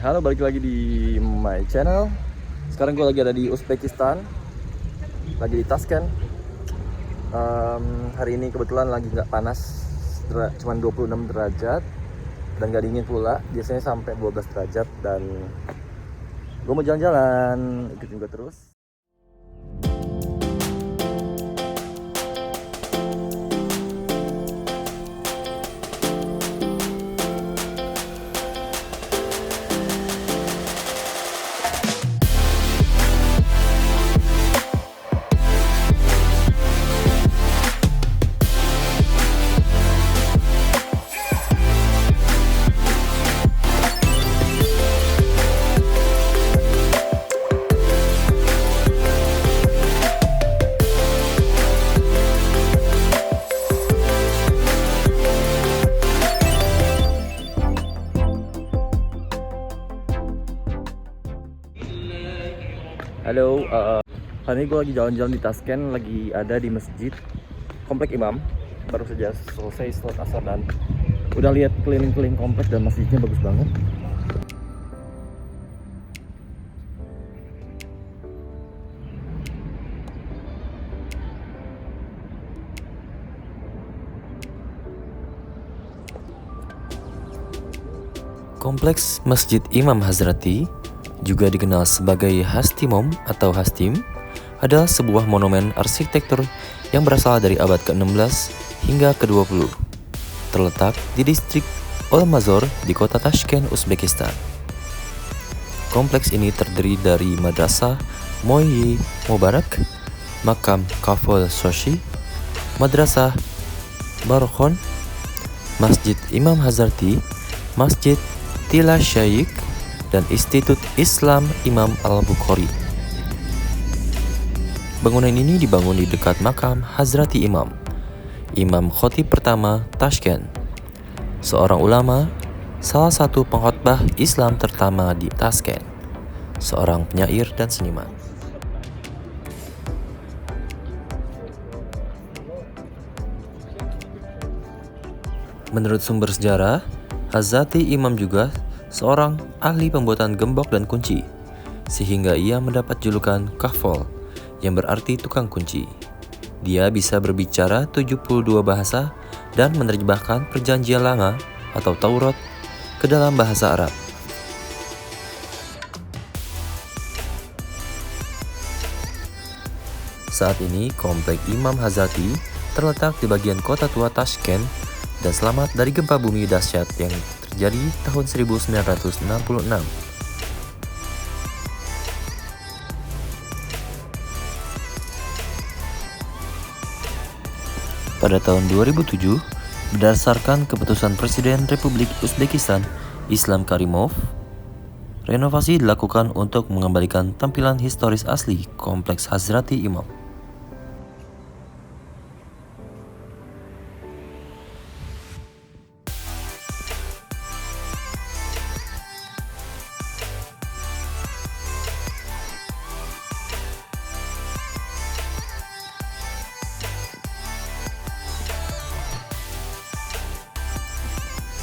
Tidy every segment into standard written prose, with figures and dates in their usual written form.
Halo, balik lagi di my channel. Sekarang gue lagi ada di Uzbekistan, lagi di Tashkent. Hari ini kebetulan lagi nggak panas, cuma 26 derajat dan nggak dingin pula. Biasanya sampai 12 derajat. Dan gue mau jalan-jalan, ikutin gue terus. Halo, hari ini gue lagi jalan-jalan di Tashkent, lagi ada di masjid Komplek Imam. Baru saja selesai sholat asar dan udah lihat keliling-keliling kompleks dan masjidnya bagus banget. Kompleks Masjid Imam Hazrati, juga dikenal sebagai Hastimom atau Hastim, adalah sebuah monumen arsitektur yang berasal dari abad ke-16 hingga ke-20. Terletak di distrik Olmazor di kota Tashkent, Uzbekistan. Kompleks ini terdiri dari Madrasah Moyi Mubarak, Makam Kafol Soshi, Madrasah Barkhon, Masjid Imam Hazrati, Masjid Tila Shaykh, dan Institut Islam Imam Al-Bukhari. Bangunan ini dibangun di dekat makam Hazrati Imam, Imam Khatib pertama Tashkent, seorang ulama, salah satu pengkhotbah Islam terutama di Tashkent, seorang penyair dan seniman. Menurut sumber sejarah, Hazrati Imam juga seorang ahli pembuatan gembok dan kunci, sehingga ia mendapat julukan Kafol, yang berarti tukang kunci. Dia bisa berbicara 72 bahasa dan menerjemahkan perjanjian lama atau Taurat ke dalam bahasa Arab. Saat ini, Komplek Imam Hazrati terletak di bagian kota tua Tashkent dan selamat dari gempa bumi dahsyat yang terjadi tahun 1966. Pada tahun 2007, berdasarkan keputusan Presiden Republik Uzbekistan Islam Karimov, renovasi dilakukan untuk mengembalikan tampilan historis asli Kompleks Hazrati Imam.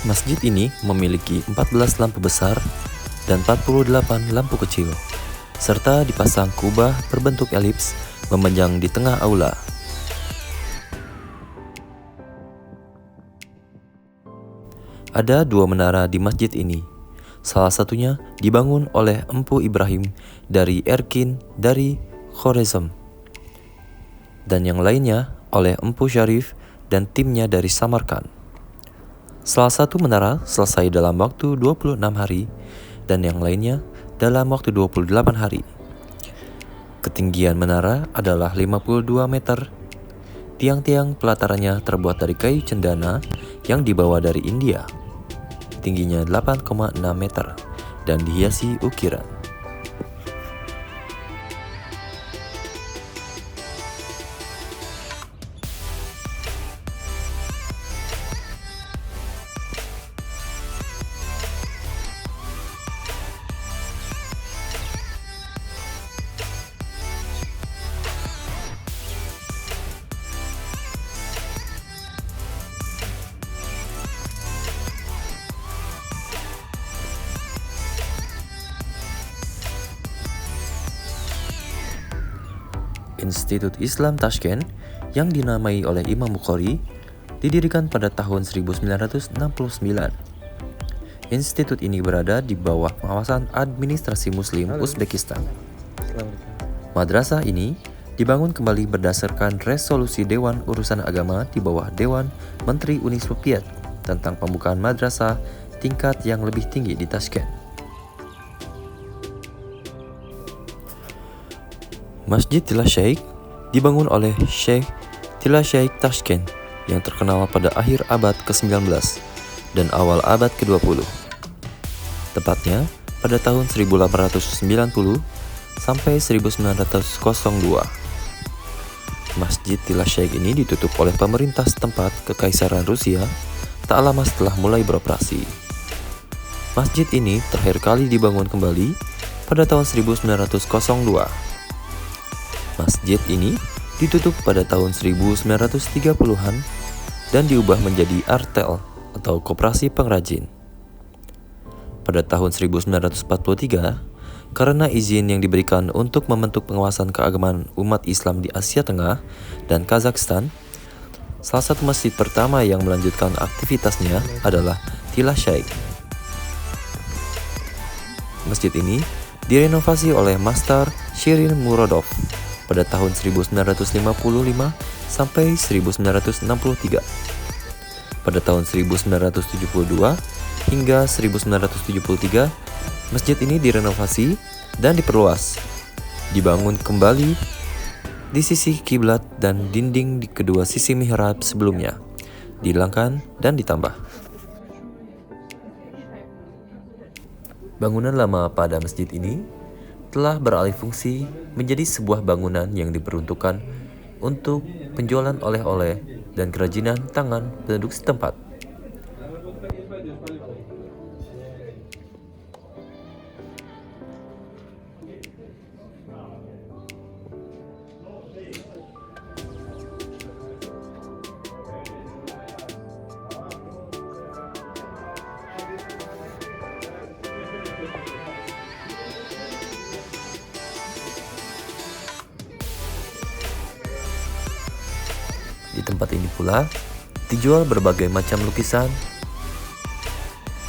Masjid ini memiliki 14 lampu besar dan 48 lampu kecil, serta dipasang kubah berbentuk elips memanjang di tengah aula. Ada dua menara di masjid ini, salah satunya dibangun oleh Empu Ibrahim dari Erkin dari Khorezm, dan yang lainnya oleh Empu Syarif dan timnya dari Samarkand. Salah satu menara selesai dalam waktu 26 hari dan yang lainnya dalam waktu 28 hari. Ketinggian menara adalah 52 meter. Tiang-tiang pelatarannya terbuat dari kayu cendana yang dibawa dari India. Tingginya 8,6 meter dan dihiasi ukiran. Institut Islam Tashkent yang dinamai oleh Imam Bukhari didirikan pada tahun 1969. Institut ini berada di bawah pengawasan administrasi Muslim Uzbekistan. Madrasah ini dibangun kembali berdasarkan resolusi Dewan Urusan Agama di bawah Dewan Menteri Uni Soviet tentang pembukaan madrasah tingkat yang lebih tinggi di Tashkent. Masjid Tilla Sheikh dibangun oleh Sheikh Tilla Sheikh Tashkent yang terkenal pada akhir abad ke-19 dan awal abad ke-20. Tepatnya pada tahun 1890 sampai 1902. Masjid Tilla Sheikh ini ditutup oleh pemerintah setempat Kekaisaran Rusia tak lama setelah mulai beroperasi. Masjid ini terakhir kali dibangun kembali pada tahun 1902. Masjid ini ditutup pada tahun 1930-an dan diubah menjadi artel atau koperasi pengrajin. Pada tahun 1943, karena izin yang diberikan untuk membentuk pengawasan keagamaan umat Islam di Asia Tengah dan Kazakhstan, salah satu masjid pertama yang melanjutkan aktivitasnya adalah Tilla Sheikh. Masjid ini direnovasi oleh Master Shirin Murodov pada tahun 1955 sampai 1963. Pada tahun 1972 hingga 1973, masjid ini direnovasi dan diperluas, dibangun kembali di sisi kiblat dan dinding di kedua sisi mihrab sebelumnya, dihilangkan dan ditambah. Bangunan lama pada masjid ini telah beralih fungsi menjadi sebuah bangunan yang diperuntukkan untuk penjualan oleh-oleh dan kerajinan tangan penduduk setempat. Di tempat ini pula dijual berbagai macam lukisan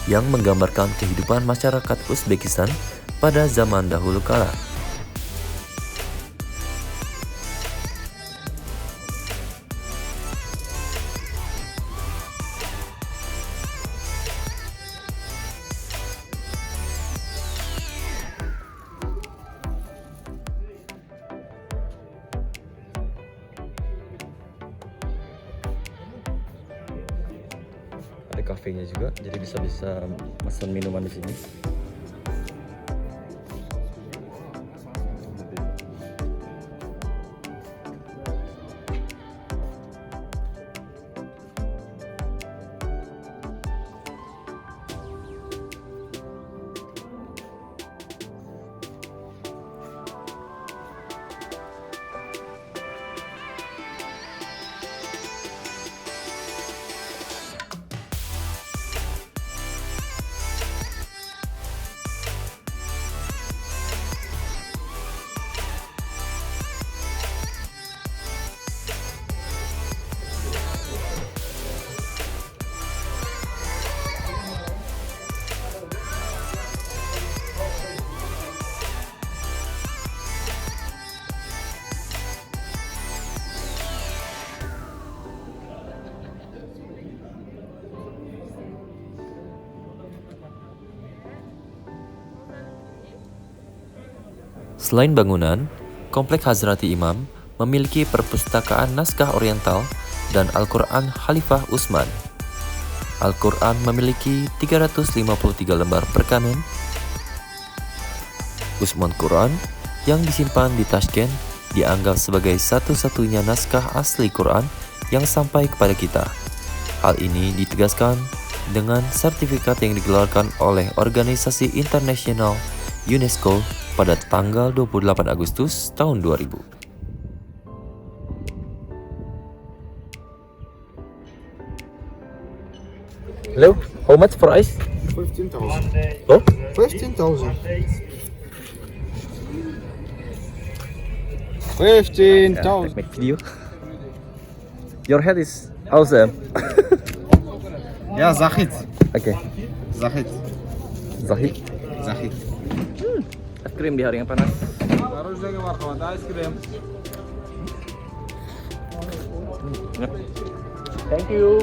yang menggambarkan kehidupan masyarakat Uzbekistan pada zaman dahulu kala. Ada kafenya juga, jadi bisa pesan minuman di sini. Selain bangunan, Komplek Hazrati Imam memiliki perpustakaan naskah oriental dan Al-Quran Khalifah Utsman. Al-Quran memiliki 353 lembar perkamen. Utsman Quran yang disimpan di Tashkent dianggap sebagai satu-satunya naskah asli Quran yang sampai kepada kita. Hal ini ditegaskan dengan sertifikat yang dikeluarkan oleh Organisasi Internasional UNESCO pada tanggal 28 Agustus tahun 2000. Hello, how much for ice? 15,000. Oh, 15,000. 15,000. Make video. Your head is awesome. Ja, Zahid. Oke. Zahid. Zahid. Zahid. Es krim di hari yang panas. Harus jaga markawan ice cream. Thank you.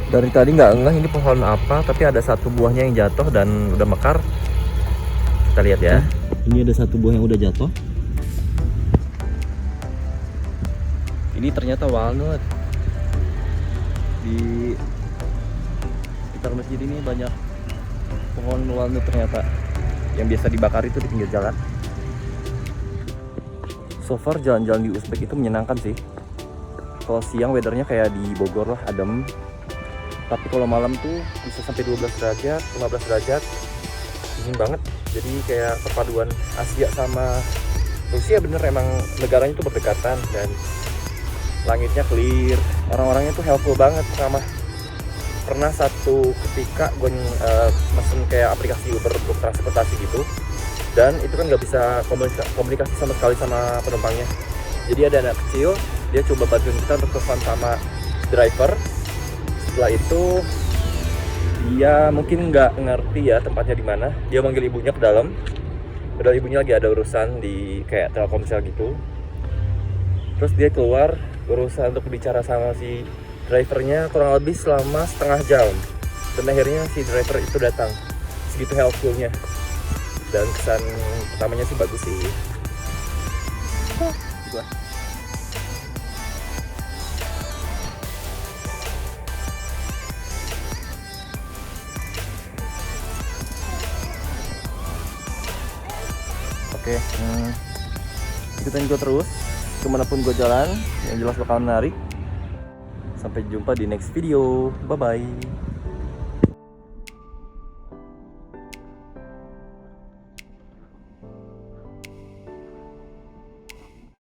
Dari tadi nggak ngeh ini pohon apa, tapi ada satu buahnya yang jatuh dan udah mekar. Kita lihat ya. Ini ada satu buah yang udah jatuh. Ini ternyata walnut. Di sekitar masjid ini banyak pohon walnut ternyata. Yang biasa dibakar itu di pinggir jalan. So far jalan-jalan di Uzbek itu menyenangkan sih. Kalau siang weathernya kayak di Bogor lah, adem. Tapi kalau malam tuh bisa sampai 12 derajat, 15 derajat, dingin banget. Jadi kayak perpaduan Asia sama Rusia, bener emang negaranya tuh berdekatan dan langitnya clear, orang-orangnya tuh helpful banget, ramah. Pernah satu ketika gue mesen kayak aplikasi Uber untuk transportasi gitu, dan itu kan nggak bisa komunikasi sama sekali sama penumpangnya. Jadi ada anak kecil, dia coba bantuin kita untuk telepon sama driver. Setelah itu dia mungkin nggak ngerti ya tempatnya di mana. Dia manggil ibunya ke dalam. Padahal ibunya lagi ada urusan di kayak Telkomsel gitu. Terus dia keluar berusaha untuk bicara sama si drivernya kurang lebih selama setengah jam. Dan akhirnya si driver itu datang. Segitu helpfulnya. Dan kesan pertamanya sih bagus sih. Oke, ikutin gue terus kemanapun gue jalan, yang jelas bakal menarik. Sampai jumpa di next video, bye bye.